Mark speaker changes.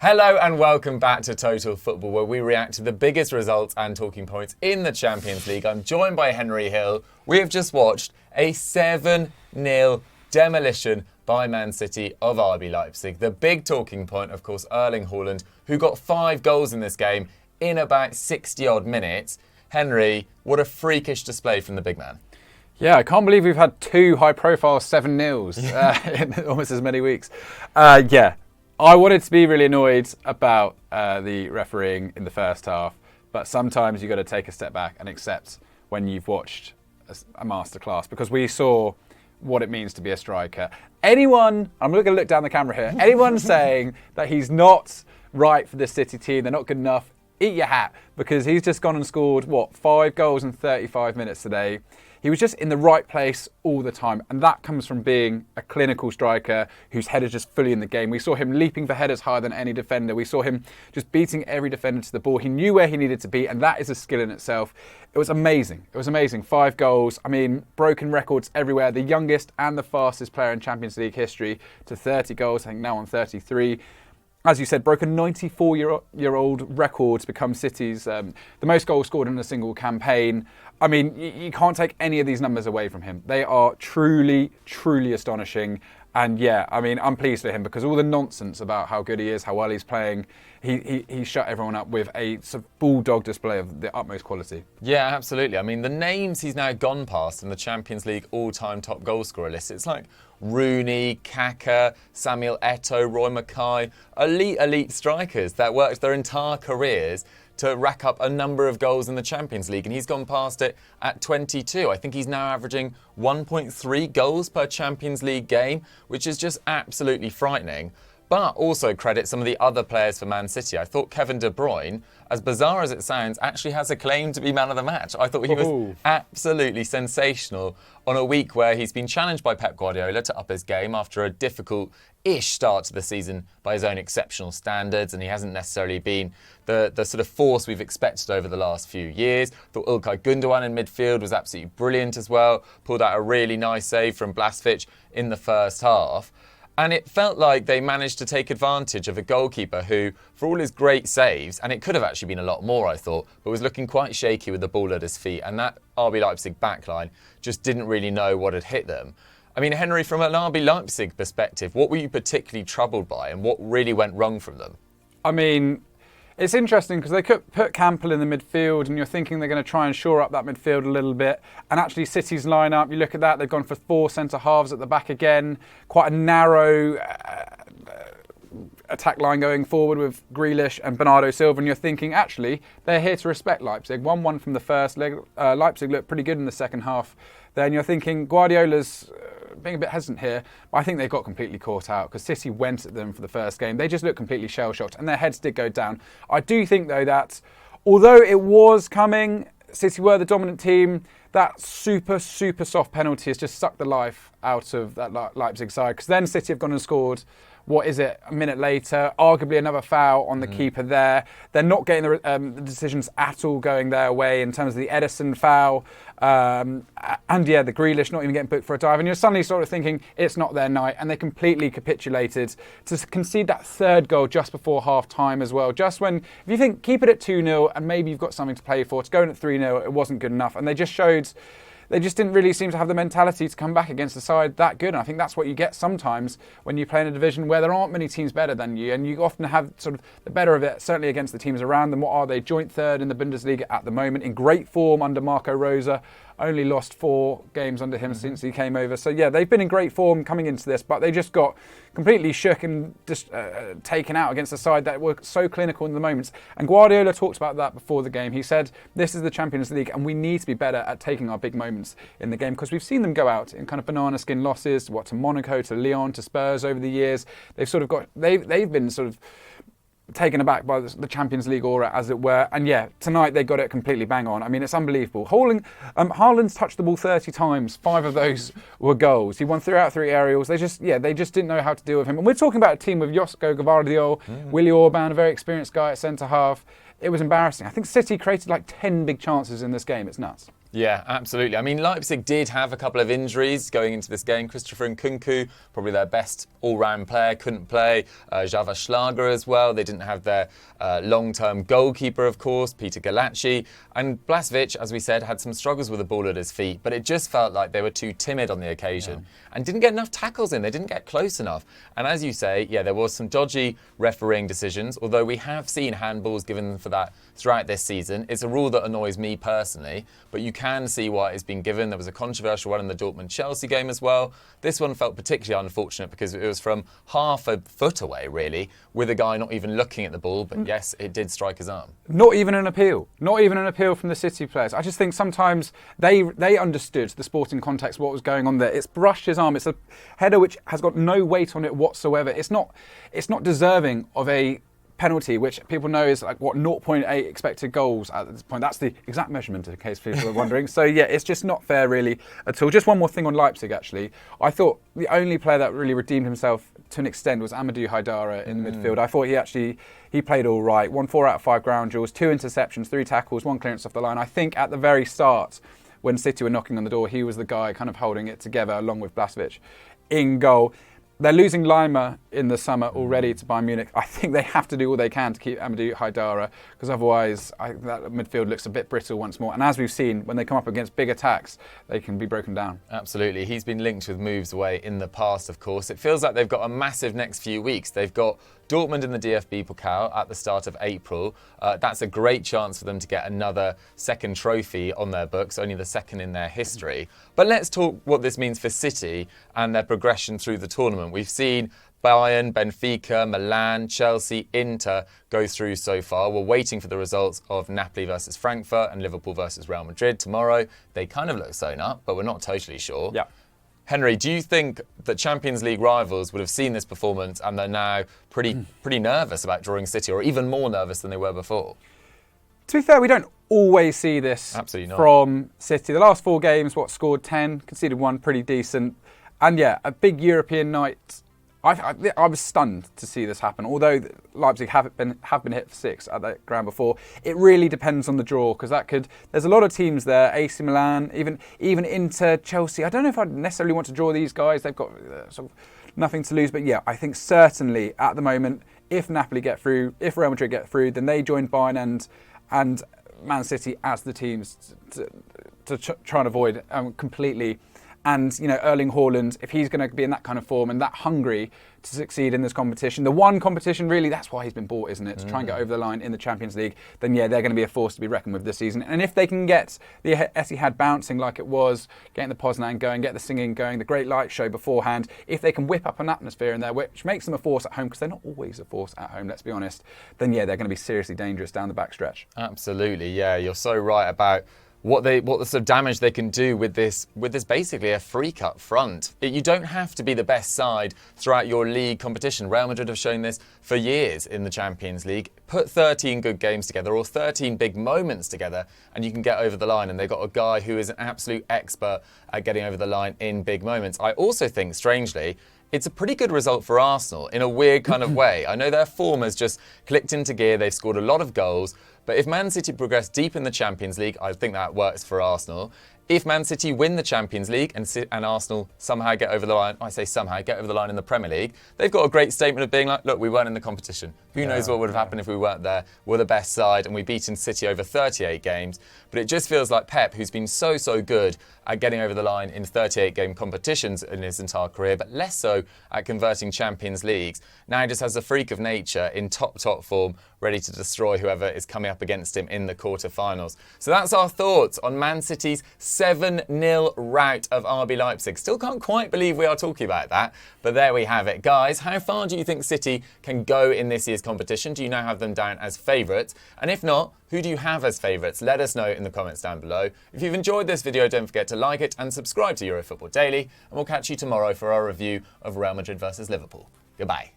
Speaker 1: Hello and welcome back to Total Football, where we react to the biggest results and talking points in the Champions League. I'm joined by Henry Hill. We have just watched a 7-0 demolition by Man City of RB Leipzig. The big talking point, of course, Erling Haaland, who got 5 goals in this game in about 60-odd minutes. Henry, what a freakish display from the big man.
Speaker 2: Yeah, I can't believe we've had 2 high-profile 7-0s in almost as many weeks. I wanted to be really annoyed about the refereeing in the first half, but sometimes you've got to take a step back and accept when you've watched a masterclass, because we saw what it means to be a striker. Anyone, I'm going to look down the camera here, anyone saying that he's not right for the City team, they're not good enough, eat your hat, because he's just gone and scored, 5 goals in 35 minutes today. He was just in the right place all the time, and that comes from being a clinical striker whose head is just fully in the game. We saw him leaping for headers higher than any defender. We saw him just beating every defender to the ball. He knew where he needed to be, and that is a skill in itself. It was amazing. It was amazing. 5 goals. I mean, broken records everywhere. The youngest and the fastest player in Champions League history to 30 goals, I think now on 33. As you said, broke a 94-year-old record to become City's the most goals scored in a single campaign. I mean, you can't take any of these numbers away from him. They are truly, truly astonishing. And yeah, I mean, I'm pleased for him, because all the nonsense about how good he is, how well he's playing, he shut everyone up with a sort of bulldog display of the utmost quality.
Speaker 1: Yeah, absolutely. I mean, the names he's now gone past in the Champions League all-time top goal scorer list, it's like Rooney, Kaka, Samuel Eto'o, Roy Mackay, elite strikers that worked their entire careers to rack up a number of goals in the Champions League, and he's gone past it at 22. I think he's now averaging 1.3 goals per Champions League game, which is just absolutely frightening. But also credit some of the other players for Man City. I thought Kevin De Bruyne, as bizarre as it sounds, actually has a claim to be man of the match. I thought he was absolutely sensational on a week where he's been challenged by Pep Guardiola to up his game after a difficult-ish start to the season by his own exceptional standards, and he hasn't necessarily been the sort of force we've expected over the last few years. Thought Ilkay Gundogan in midfield was absolutely brilliant as well. Pulled out a really nice save from Blaswich in the first half. And it felt like they managed to take advantage of a goalkeeper who, for all his great saves, and it could have actually been a lot more, I thought, but was looking quite shaky with the ball at his feet. And that RB Leipzig backline just didn't really know what had hit them. I mean, Henry, from an RB Leipzig perspective, what were you particularly troubled by, and what really went wrong from them?
Speaker 2: I mean, it's interesting because they could put Campbell in the midfield, and you're thinking they're going to try and shore up that midfield a little bit. And actually, City's lineup, you look at that, they've gone for 4 centre-halves at the back again. Quite a narrow attack line going forward with Grealish and Bernardo Silva, and you're thinking, actually, they're here to respect Leipzig. 1-1 from the first leg. Leipzig looked pretty good in the second half. Then you're thinking Guardiola's being a bit hesitant here, but I think they got completely caught out because City went at them for the first game. They just looked completely shell-shocked, and their heads did go down. I do think, though, that although it was coming, City were the dominant team, that super soft penalty has just sucked the life out of that Leipzig side, because then City have gone and scored, a minute later, arguably another foul on the keeper there. They're not getting the decisions at all going their way in terms of the Edison foul. The Grealish not even getting booked for a dive. And you're suddenly sort of thinking it's not their night, and they completely capitulated to concede that third goal just before half-time as well. Just when, if you think, keep it at 2-0 and maybe you've got something to play for, to go in at 3-0, it wasn't good enough. And they just didn't really seem to have the mentality to come back against a side that good. And I think that's what you get sometimes when you play in a division where there aren't many teams better than you, and you often have sort of the better of it, certainly against the teams around them. What are they? Joint third in the Bundesliga at the moment, in great form under Marco Rose. Only lost 4 games under him since he came over. So yeah, they've been in great form coming into this, but they just got completely shook and just taken out against a side that were so clinical in the moments. And Guardiola talked about that before the game. He said, this is the Champions League, and we need to be better at taking our big moments in the game, because we've seen them go out in kind of banana skin losses, to Monaco, to Lyon, to Spurs over the years. They've been sort of taken aback by the Champions League aura, as it were. And yeah, tonight they got it completely bang on. I mean, it's unbelievable. Haaland's touched the ball 30 times. 5 of those were goals. He won 3 out of 3 aerials. They just didn't know how to deal with him. And we're talking about a team with Josko Gvardiol, Willy Orban, a very experienced guy at centre-half. It was embarrassing. I think City created like 10 big chances in this game. It's nuts.
Speaker 1: Yeah, absolutely. I mean, Leipzig did have a couple of injuries going into this game. Christopher Nkunku, probably their best all-round player, couldn't play. Java Schlager as well. They didn't have their long-term goalkeeper, of course, Peter Galacci. And Blaswich, as we said, had some struggles with the ball at his feet, but it just felt like they were too timid on the occasion and didn't get enough tackles in. They didn't get close enough. And as you say, yeah, there was some dodgy refereeing decisions, although we have seen handballs given for that throughout this season. It's a rule that annoys me personally, but you can see why it's been given. There was a controversial one in the Dortmund-Chelsea game as well. This one felt particularly unfortunate because it was from half a foot away, really, with a guy not even looking at the ball. But yes, it did strike his arm.
Speaker 2: Not even an appeal. Not even an appeal from the City players. I just think sometimes they understood the sporting context, what was going on there. It's brushed his arm. It's a header which has got no weight on it whatsoever. It's not deserving of a penalty, which people know is like, 0.8 expected goals at this point. That's the exact measurement, in case people are wondering. So yeah, it's just not fair really at all. Just one more thing on Leipzig, actually. I thought the only player that really redeemed himself to an extent was Amadou Haidara in the midfield. I thought he played all right. Won 4 out of 5 ground duels, 2 interceptions, 3 tackles, 1 clearance off the line. I think at the very start, when City were knocking on the door, he was the guy kind of holding it together along with Blaswich in goal. They're losing Lima in the summer already to Bayern Munich. I think they have to do all they can to keep Amadou Haidara, because otherwise that midfield looks a bit brittle once more. And as we've seen, when they come up against big attacks, they can be broken down.
Speaker 1: Absolutely. He's been linked with moves away in the past, of course. It feels like they've got a massive next few weeks. They've got Dortmund in the DFB Pokal at the start of April. That's a great chance for them to get another second trophy on their books, only the second in their history. But let's talk what this means for City and their progression through the tournament. We've seen Bayern, Benfica, Milan, Chelsea, Inter go through so far. We're waiting for the results of Napoli versus Frankfurt and Liverpool versus Real Madrid tomorrow. They kind of look sewn up, but we're not totally sure.
Speaker 2: Yeah.
Speaker 1: Henry, do you think that Champions League rivals would have seen this performance and they're now pretty nervous about drawing City, or even more nervous than they were before?
Speaker 2: To be fair, we don't always see this from City. The last 4 games, scored 10, conceded 1, pretty decent. And yeah, a big European night. I was stunned to see this happen. Although Leipzig have been hit for 6 at that ground before, it really depends on the draw, because there's a lot of teams there. AC Milan, even Inter, Chelsea. I don't know if I'd necessarily want to draw these guys. They've got sort of nothing to lose. But yeah, I think certainly at the moment, if Napoli get through, if Real Madrid get through, then they join Bayern and Man City as the teams to try and avoid completely. And, Erling Haaland, if he's going to be in that kind of form and that hungry to succeed in this competition, the one competition really, that's why he's been bought, isn't it? To try and get over the line in the Champions League, then yeah, they're going to be a force to be reckoned with this season. And if they can get the Etihad bouncing like it was, getting the Poznan going, get the singing going, the great light show beforehand, if they can whip up an atmosphere in there, which makes them a force at home, because they're not always a force at home, let's be honest, then yeah, they're going to be seriously dangerous down the back stretch.
Speaker 1: Absolutely, yeah, you're so right about what the sort of damage they can do with this basically a freak up front. You don't have to be the best side throughout your league competition. Real Madrid have shown this for years in the Champions League. Put 13 good games together or 13 big moments together and you can get over the line. And they've got a guy who is an absolute expert at getting over the line in big moments. I also think, strangely, it's a pretty good result for Arsenal in a weird kind of way. I know their form has just clicked into gear. They've scored a lot of goals. But if Man City progress deep in the Champions League, I think that works for Arsenal. If Man City win the Champions League and Arsenal somehow get over the line, I say somehow, get over the line in the Premier League, they've got a great statement of being like, look, we weren't in the competition. Who knows what would have happened if we weren't there? We're the best side and we've beaten City over 38 games. But it just feels like Pep, who's been so good at getting over the line in 38-game competitions in his entire career, but less so at converting Champions Leagues, now just has a freak of nature in top form, ready to destroy whoever is coming up against him in the quarterfinals. So that's our thoughts on Man City's 7-0 rout of RB Leipzig. Still can't quite believe we are talking about that, but there we have it. Guys, how far do you think City can go in this year's competition? Do you now have them down as favourites? And if not, who do you have as favourites? Let us know in the comments down below. If you've enjoyed this video, don't forget to like it and subscribe to Eurofootball Daily, and we'll catch you tomorrow for our review of Real Madrid versus Liverpool. Goodbye.